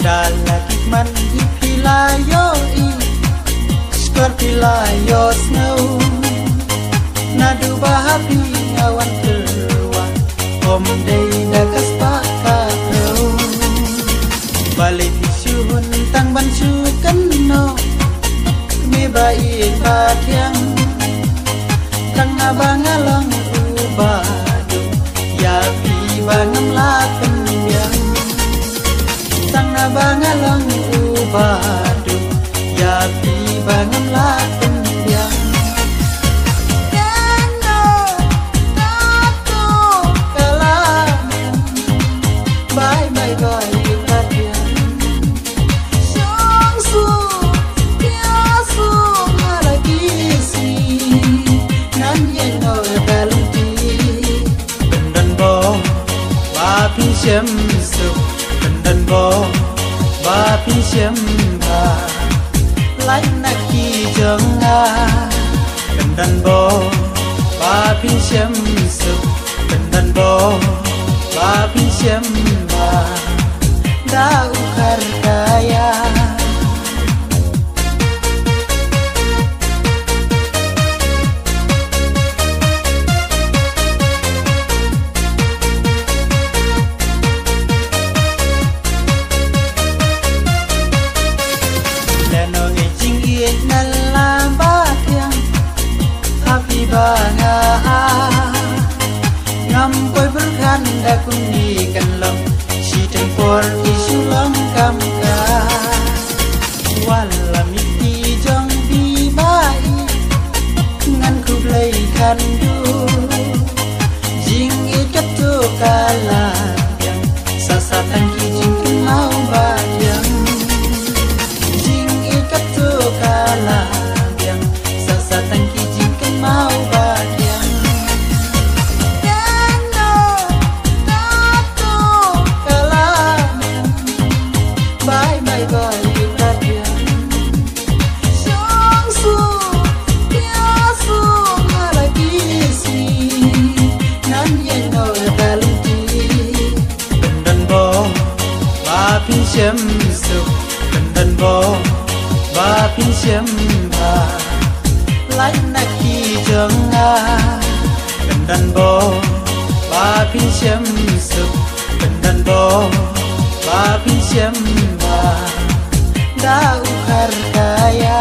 Dalagit man ipilayo skor pilayo snow nadu bahapi awan keluar om day dakas pakatro balik isyun tang bansu kenno me bai patiang tang abang along ubadu ya pi bangam lapen yang tang abang along ubadu ya pi bangam lapen yang bye bye bye patiang song su dia su lagi si nan ye no daluti bendan bom ba pi shem su bendan bom ba pi shem ba lai na ki jong a bendan bom ba pi shem su bendan bom ba pi shem ba da ukar kaya leno ejing ie nala ba tiang happy banga ngam koi berkan da kunni kan lam si tempor isu lam kam ka wala miti jong bi bai ngan ku play kan du jing ikat tu kala yang sasatan ki jing mau ba yang jing ikat tu kala yang sasatan ki jing mau ba yang bye bye bye patiang song su dia su lagi si nan ye no daluti bendan bom ba pi shem su bendan bom ba pi shem ba lai na ki jong a bendan bom ba pi shem su bendan bom ba pi shem ba da ukar kaya